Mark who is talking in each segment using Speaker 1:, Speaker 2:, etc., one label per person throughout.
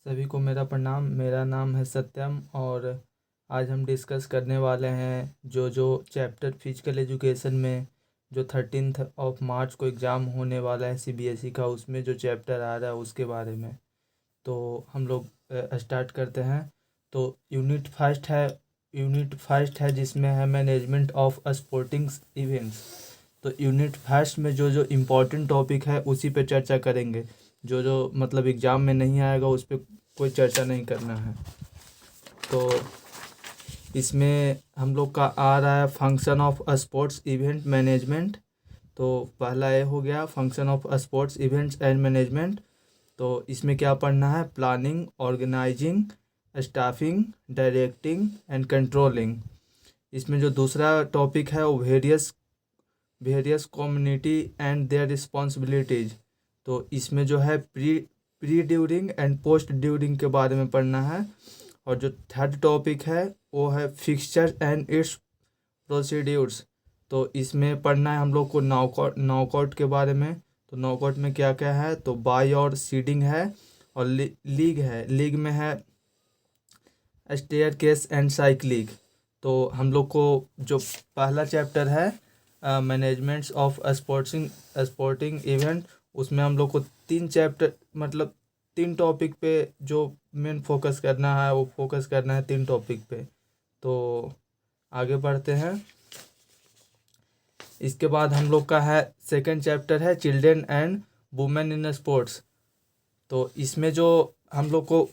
Speaker 1: सभी को मेरा प्रणाम। मेरा नाम है सत्यम और आज हम डिस्कस करने वाले हैं जो चैप्टर फिजिकल एजुकेशन में जो 13 मार्च को एग्ज़ाम होने वाला है सीबीएसई का, उसमें जो चैप्टर आ रहा है उसके बारे में। तो हम लोग स्टार्ट करते हैं। तो यूनिट फर्स्ट है जिसमें है मैनेजमेंट ऑफ स्पोर्टिंग इवेंट्स। तो यूनिट फर्स्ट में जो जो इम्पोर्टेंट टॉपिक है उसी पे चर्चा करेंगे। जो जो मतलब एग्ज़ाम में नहीं आएगा उस पर कोई चर्चा नहीं करना है। तो इसमें हम लोग का आ रहा है function of sports event management. तो पहला ये हो गया function of sports events and management. तो इसमें क्या पढ़ना है? Planning, organizing, staffing, directing and controlling. इसमें जो दूसरा टॉपिक है वो various community and their responsibilities. तो इसमें जो है pre during and post during के बारे में पढ़ना है। और जो थर्ड टॉपिक है वो है फिक्सचर एंड इट्स प्रोसीड्यूर्स। तो इसमें पढ़ना है हम लोग को नॉकआउट के बारे में। तो नॉकआउट में क्या क्या है? तो बाई और सीडिंग है और लीग है। लीग में है स्टेयर केस एंड साइक्लिंग। तो हम लोग को जो पहला चैप्टर है मैनेजमेंट्स ऑफ स्पोर्टिंग इवेंट, उसमें हम लोग को 3 चैप्टर मतलब 3 टॉपिक पे जो मेन फोकस करना है वो फोकस करना है 3 टॉपिक पे। तो आगे बढ़ते हैं। इसके बाद हम लोग का है सेकंड चैप्टर है children and women in sports. तो इसमें जो हम लोग को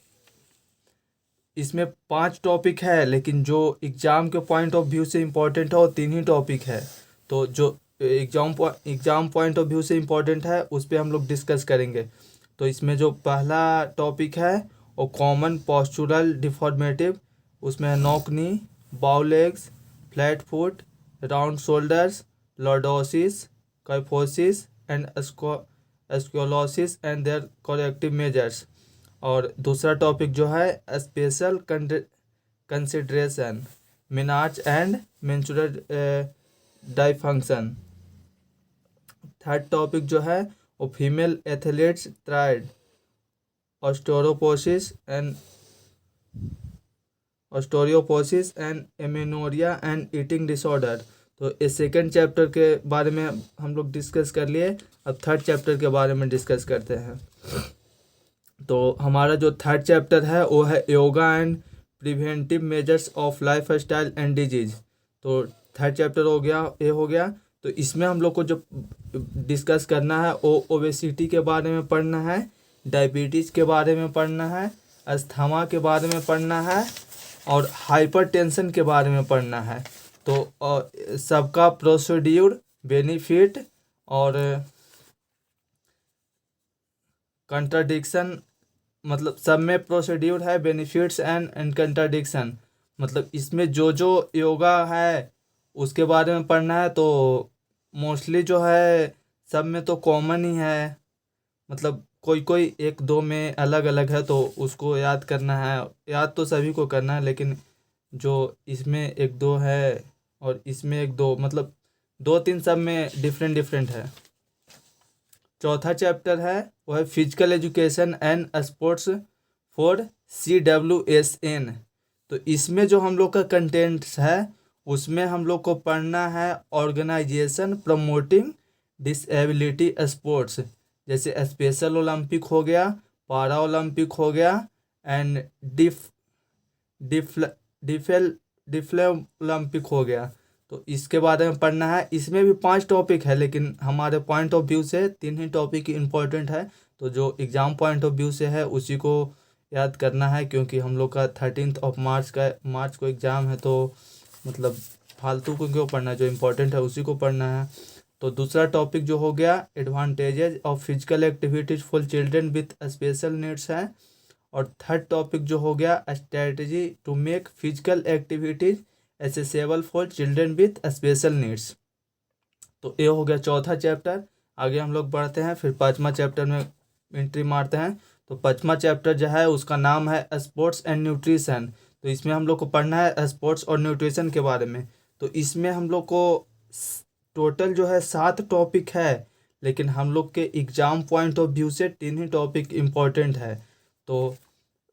Speaker 1: इसमें 5 टॉपिक है, लेकिन जो एग्ज़ाम के पॉइंट ऑफ व्यू से इम्पोर्टेंट है वो 3 ही टॉपिक है। तो जो एग्ज़ाम पॉइंट ऑफ व्यू से इम्पोर्टेंट है उस पर हम लोग डिस्कस करेंगे। तो इसमें जो पहला टॉपिक है वो कॉमन पॉस्चुरल डिफॉर्मेटिव। उसमें है knock knee, bow legs, flat foot, round shoulders, lordosis, kyphosis and scoliosis and their corrective measures. और दूसरा टॉपिक जो है special consideration, menarche and menstrual dysfunction. Third topic जो है वो female athletes triad, osteoporosis and amenorrhea and eating disorder. तो इस second chapter के बारे में हम लोग डिस्कस कर लिए। अब थर्ड चैप्टर के बारे में डिस्कस करते हैं। तो हमारा जो थर्ड चैप्टर है वो है yoga and preventive measures of life style and disease. तो थर्ड चैप्टर हो गया, ये हो गया। तो इसमें हम लोग को जो डिस्कस करना है वो ओबेसिटी के बारे में पढ़ना है, डायबिटीज़ के बारे में पढ़ना है, अस्थमा के बारे में पढ़ना है और हाइपरटेंशन के बारे में पढ़ना है। तो सबका प्रोसीड्यूर, बेनिफिट और कंट्राडिक्शन, मतलब सब में प्रोसीड्यूर है, बेनिफिट्स एंड कंट्राडिक्शन। मतलब इसमें जो जो योगा है उसके बारे में पढ़ना है। तो मोस्टली जो है सब में तो कॉमन ही है, मतलब कोई कोई एक दो में अलग अलग है, तो उसको याद करना है। याद तो सभी को करना है, लेकिन जो इसमें एक दो है और इसमें एक दो, मतलब 2-3 सब में डिफरेंट डिफरेंट है। चौथा चैप्टर है वो है physical education and sports for CWSN। तो इसमें जो हम लोग का कंटेंट्स है उसमें हम लोग को पढ़ना है ऑर्गेनाइजेशन प्रमोटिंग डिसेबिलिटी स्पोर्ट्स, जैसे स्पेशल ओलंपिक हो गया, पारा ओलंपिक हो गया एंड डिफ डिफेल डिफले ओलंपिक हो गया। तो इसके बारे में पढ़ना है। इसमें भी 5 टॉपिक है, लेकिन हमारे पॉइंट ऑफ व्यू से 3 ही टॉपिक इम्पोर्टेंट है। तो जो एग्ज़ाम पॉइंट ऑफ व्यू से है उसी को याद करना है, क्योंकि हम लोग का 13 मार्च को एग्ज़ाम है। तो मतलब फालतू को क्यों पढ़ना है, जो इम्पोर्टेंट है उसी को पढ़ना है। तो दूसरा टॉपिक जो हो गया advantages of physical activities for children with special needs है। और थर्ड टॉपिक जो हो गया strategy to make physical activities accessible for children with special needs. तो ये हो गया चौथा चैप्टर। आगे हम लोग बढ़ते हैं, फिर 5वां चैप्टर में एंट्री मारते हैं। तो 5वां चैप्टर जो है उसका नाम है स्पोर्ट्स एंड न्यूट्रिशन। तो इसमें हम लोग को पढ़ना है स्पोर्ट्स और न्यूट्रिशन के बारे में। तो इसमें हम लोग को टोटल जो है 7 टॉपिक है, लेकिन हम लोग के एग्ज़ाम पॉइंट ऑफ व्यू से 3 ही टॉपिक इम्पोर्टेंट है। तो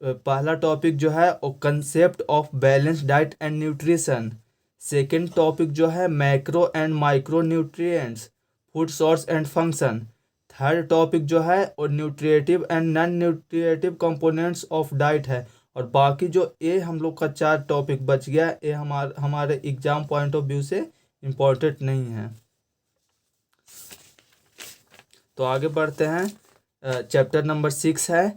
Speaker 1: पहला टॉपिक जो है वो concept of balance diet and nutrition. Second topic जो है macro and micro nutrients, food source and function. Third topic जो है वो nutritive and non nutritive components of diet है। और बाकी जो ये हम लोग का 4 टॉपिक बच गया, ये हमारे एग्जाम पॉइंट ऑफ व्यू से इम्पोर्टेंट नहीं है। तो आगे बढ़ते हैं। चैप्टर नंबर 6 है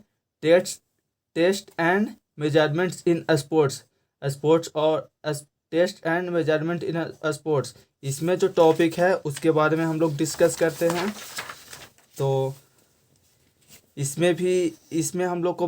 Speaker 1: test and measurements in sports और test and measurement in sports. इसमें जो टॉपिक है उसके बारे में हम लोग डिस्कस करते हैं। तो इसमें हम लोग को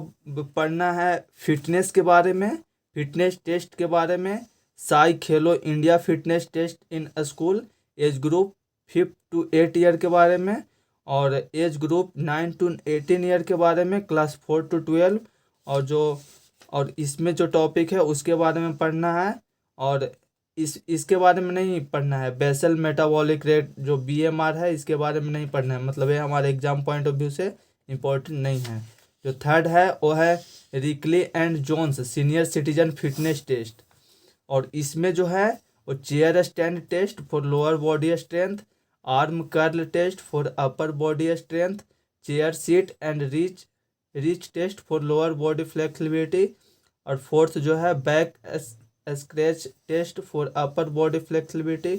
Speaker 1: पढ़ना है फिटनेस के बारे में, फिटनेस टेस्ट के बारे में, SAI Khelo India fitness test in school, age group 5 to 8 year के बारे में, और एज ग्रुप 9 to 18 ईयर के बारे में, क्लास 4 to 12। और इसमें जो टॉपिक है उसके बारे में पढ़ना है। और इसके बारे में नहीं पढ़ना है, बेसल मेटाबॉलिक रेट जो BMR है इसके बारे में नहीं पढ़ना है, मतलब ये हमारे एग्जाम पॉइंट ऑफ व्यू से इम्पोर्टेंट नहीं है। जो थर्ड है वो है Rikli and Jones senior citizen fitness test. और इसमें जो है वो chair stand test for lower body strength, arm curl test for upper body strength, chair seat and reach test for lower body flexibility. और fourth जो है back scratch test for upper body flexibility.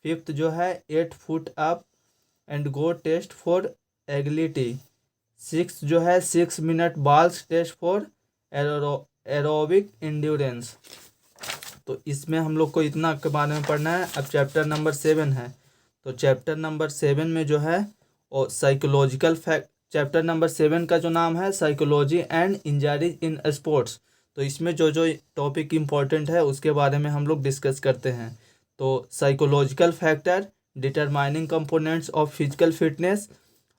Speaker 1: Fifth जो है 8 foot up and go test for agility. Six जो है 6 minute Balke's test for aerobic endurance. तो इसमें हम लोग को इतना के बारे में पढ़ना है। अब चैप्टर नंबर 7 है। तो चैप्टर नंबर 7 में जो है वो साइकोलॉजिकल फैक्ट, चैप्टर नंबर 7 का जो नाम है psychology and injuries in sports. तो इसमें जो जो टॉपिक इम्पोर्टेंट है उसके बारे में हम लोग डिस्कस करते हैं। तो psychological factor determining components of physical fitness,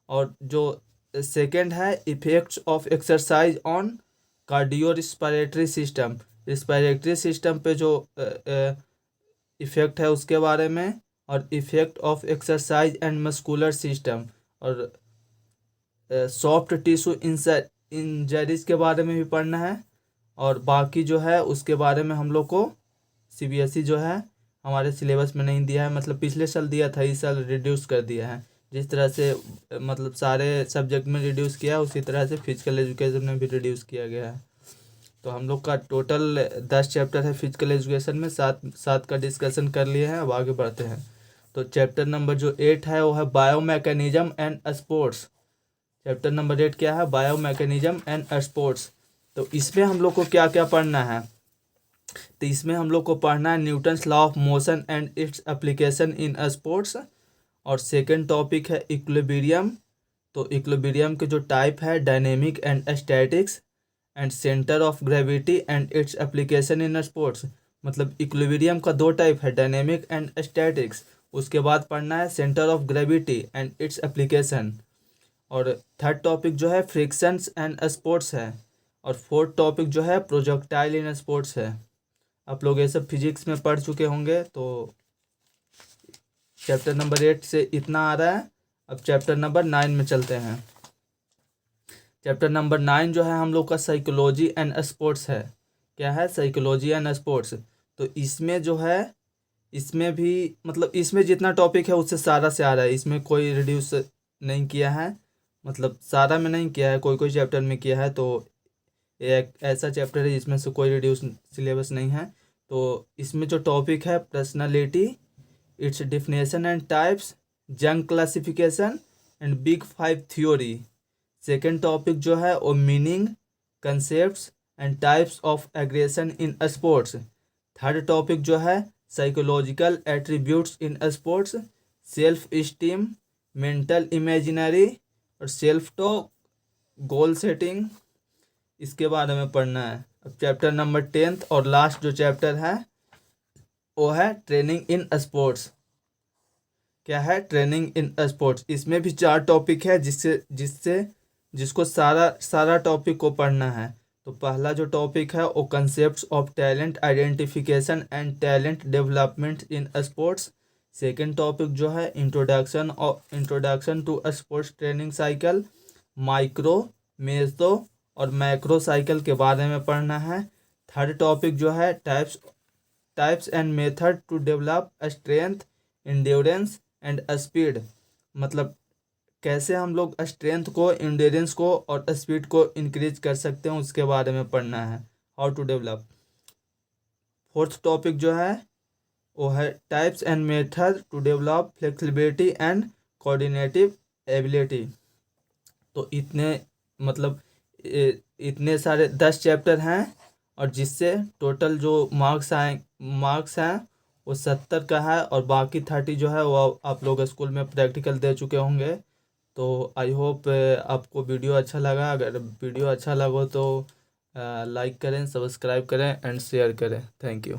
Speaker 1: और जो सेकेंड है effects of exercise on cardio respiratory system, respiratory system पे जो इफेक्ट है उसके बारे में, और effect of exercise and muscular system, और सॉफ्ट टिश्यू इंजरीज के बारे में भी पढ़ना है। और बाकी जो है उसके बारे में हम लोग को CBSE जो है हमारे सिलेबस में नहीं दिया है, मतलब पिछले साल दिया था, इस साल रिड्यूस कर दिया है। जिस तरह से मतलब सारे सब्जेक्ट में रिड्यूस किया है उसी तरह से फिजिकल एजुकेशन में भी रिड्यूस किया गया है। तो हम लोग का टोटल 10 चैप्टर है फिजिकल एजुकेशन में, सात का डिस्कशन कर लिए हैं। अब आगे बढ़ते हैं। तो चैप्टर नंबर जो 8 है वो है bio mechanism and sports. Chapter number 8 क्या है? Bio mechanism and sports. तो इसमें हम लोग को क्या क्या पढ़ना है? तो इसमें हम लोग को पढ़ना है Newton's law of motion and its application in sports. और सेकंड टॉपिक है इक्विलिब्रियम। तो इक्विलिब्रियम के जो टाइप है dynamic and statics, and centre of gravity and its application in sports. मतलब इक्विलिब्रियम का 2 टाइप है, डायनेमिक एंड स्टैटिक्स। उसके बाद पढ़ना है centre of gravity and its application. और थर्ड टॉपिक जो है फ्रिक्शंस एंड स्पोर्ट्स है। और फोर्थ टॉपिक जो है प्रोजेक्टाइल इन स्पोर्ट्स है। आप लोग ये सब फिजिक्स में पढ़ चुके होंगे। तो चैप्टर नंबर 8 से इतना आ रहा है। अब चैप्टर नंबर 9 में चलते हैं। चैप्टर नंबर 9 जो है हम लोग का साइकोलॉजी एंड स्पोर्ट्स है। क्या है? Psychology and sports. तो इसमें जो है इसमें भी मतलब इसमें जितना टॉपिक है उससे सारा से आ रहा है, इसमें कोई रिड्यूस नहीं किया है, मतलब सारा में नहीं किया है, कोई कोई चैप्टर में किया है। तो एक ऐसा चैप्टर है जिसमें से कोई रिड्यूस सिलेबस नहीं है। तो इसमें जो टॉपिक है personality, its definition and types, Jung classification and big 5 theory. Second topic जो है वो meaning, concepts and types of aggression in sports. Third topic जो है psychological attributes in sports, self esteem, mental imaginary और self talk, goal setting, इसके बारे में पढ़ना है। अब चैप्टर नंबर 10 और लास्ट जो चैप्टर है वो है ट्रेनिंग इन स्पोर्ट्स। क्या है? Training in sports. इसमें भी 4 टॉपिक है जिसको सारा टॉपिक को पढ़ना है। तो पहला जो टॉपिक है वो concepts of talent identification and talent development in sports. Second topic जो है introduction to sports training cycle, micro, meso और मैक्रो साइकिल के बारे में पढ़ना है। थर्ड टॉपिक जो है types and method to develop strength, endurance and speed, मतलब कैसे हम लोग स्ट्रेंथ को, इंड्योरेंस को और स्पीड को इंक्रीज कर सकते हैं, उसके बारे में पढ़ना है, how to develop. Fourth topic जो है वो है types and method to develop flexibility and coordinative ability. तो इतने मतलब इतने सारे 10 चैप्टर हैं, और जिससे टोटल जो मार्क्स हैं वो 70 का है, और बाकी 30 जो है वो आप लोग स्कूल में प्रैक्टिकल दे चुके होंगे। तो आई होप आपको वीडियो अच्छा लगा। अगर वीडियो अच्छा लगा तो लाइक करें, सब्सक्राइब करें एंड शेयर करें। Thank you.